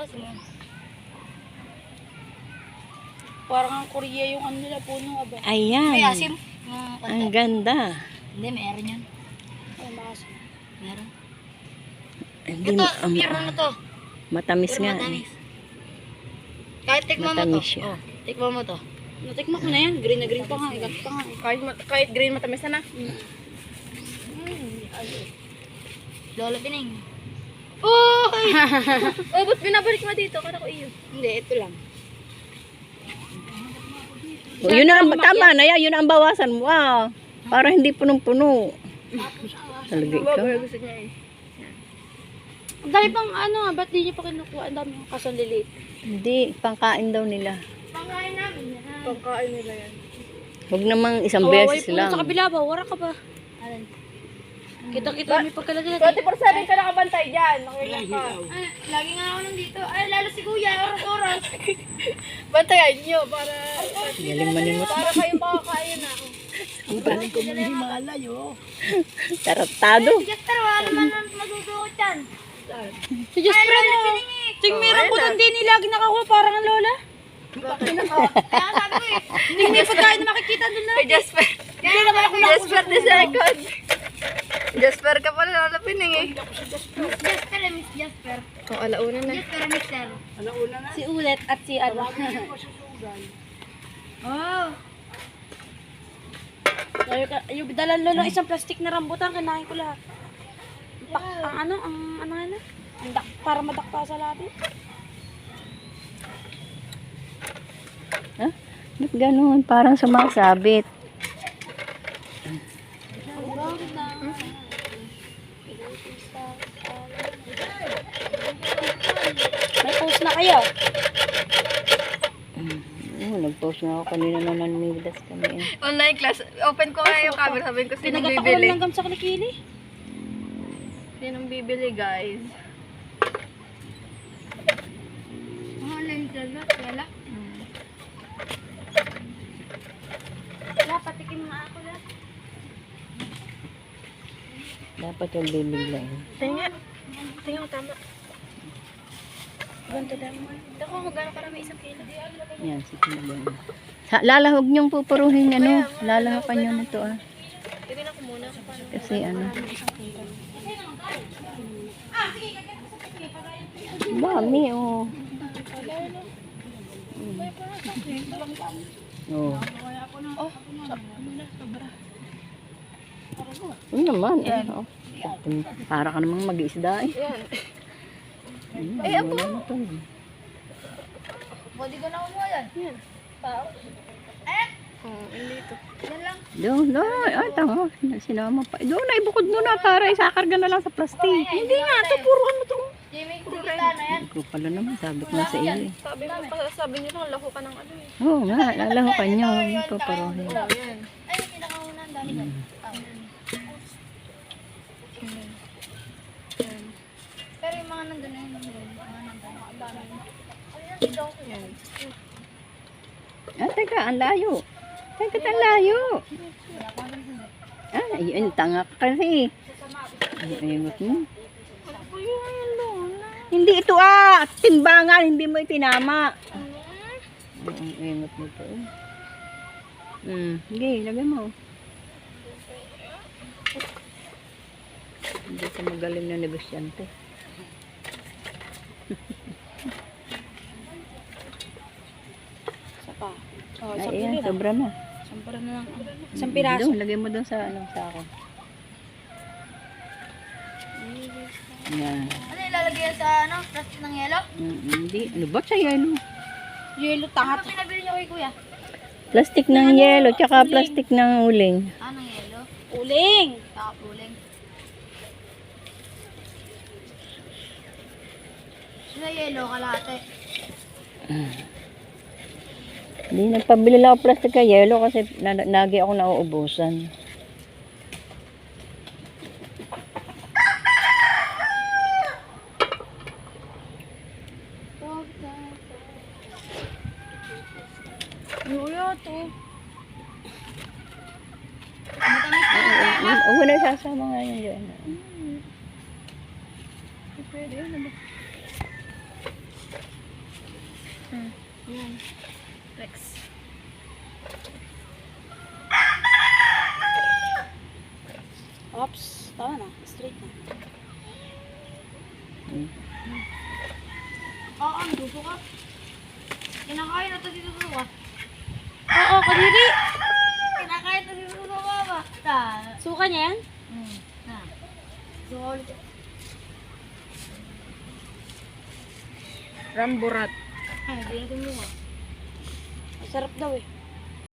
kasi nga. Parang ang Korea yung ano nila, puno aba. Ayan. May asim. Ang ganda. Hindi, meron yan. Ay, maasim. Meron. Hindi, Ito, meron na to. matamis Pero nga. matamis. Kahit tikman mo Matamis to. siya. Oh, tikman mo to. Natikma ko na yan. Green na green pa nga. Igat pa nga. Kahit green matamis na na. Lola Pining. Oh, ba't binabalik mo dito? Kala ko iyo. Hindi, ito lang. Oh, yun na, tama na yan. Yun ang bawasan mo. Wow. Para hindi punong-puno. Talaga ikaw. Gusto niya eh. Ang dami pang ano, ba't di niyo pa kinukuha? Ang dami yung kasanlilit. Hindi, pangkain daw nila. Pangkain namin yan. Pagkain nila yan. Huwag namang isang Kawaway beses po lang. sa kabila ba? Wara ka ba? Kita-kita may pagkalagay. 24/7 ka nakabantay dyan. Nakikita ka. Ay, lagi nga ako nandito. Ay, lalo si Kuya, oras-oras. Bantayan nyo para Galing manimot. para kayo makakain na. Taratado. Pero wala naman nang magdudukot yan. Si Jasper ano? Ting meron po doon din lagi nakakuha parang ang lola. Kaya sabi ko eh, hindi pagkain na makikita doon na. Jasper. Hindi naman ako Jasper the second. Jasper ka pala Lola Pining eh. Jasper, Miss Jasper. Oh, alauna na. Jasper, Mister. Si Ulet at si ano. Oh. Yung dalan lolo isang plastic na rambutan, kinain ko lahat. Ang ano, para madakpa sa labi. Ha? Ba't ganun? Parang sumasabit. May post na kayo. Nag-post na ako kanina na nanimidas kami. Online class. Open ko kaya yung camera. Sabihin ko sinong Pinagatak ko bibili. lang sa kilikili. Sinong bibili guys? Online talaga, wala. Wala, patikim nga ako lang. Dapat yung bibiglain. Tingnan. Tingnan mo tama. Ganto lang mo. Dako kung gano'n karami isang kilo. Yan, sige na ba. Lalahog niyong pupuruhin ano. Lalahakan niyo na to ah. Tingnan ko muna. Kasi ano. Dami oh. Oh. Ano naman eh. Oh. Para ka namang mag-iisda eh. Wala na to. Pwede ko na kumuha yan. Yan. Tao. Oh, hindi ito. Yan lang. Doon, ay tama. Sinama pa. Doon ay bukod mo na para isakarga na lang sa plastic. Hindi nga, ito puro ano to. Jimmy, kita na yan. Ikaw pala naman, sabi ko na sa iyo eh. Sabi niyo lang, lako ka ng ano eh. Oo nga, lalahakan niyo. Pupuruhin. Oh, yan. Ay, yung pinakauna, ang dami na. Pero yung mga nandun na yun, mga nandun, ang dami. Yan. Ah, teka, ang layo. Teka, ang layo. Ah, yun, tanga ka kasi. Ayungot mo. Ano po yun, Lola? Hindi ito ah, timbangan, hindi mo itinama. Ayungot mo ito. Sige, lagay mo. Hindi ka magaling na negosyante. Isa pa. Oh, Ay, isang ayan, kilo na. sobra na. Sampara na lang. Isang piraso. Doon, lagay mo doon sa anong sako. Yan. Ano ilalagay yan sa ano? Plastic ng yelo? Hindi. Ano ba sa yelo? Yelo, tangat. Ano pinabili niyo kay kuya? Plastic ng yelo, tsaka plastic ng uling. Ah, ng yelo? Uling. Ah, Uling. Sa yelo, kalate. Hindi, nagpabili lang ako plastic ng yelo kasi nagi ako nauubusan. Ano yun to? Huwag mo na sasama nga yun dyan. Pwede yun. Yan. Rex. Ops, tama na. Straight na. Oo, ang gusto ka. Kinakain na ito dito sa Oo, kadiri. Kinakain na dito sa baba. Suka niya yan? Na. So, ulit. Ramburat. Ay, hindi na tumuha. Sarap daw eh.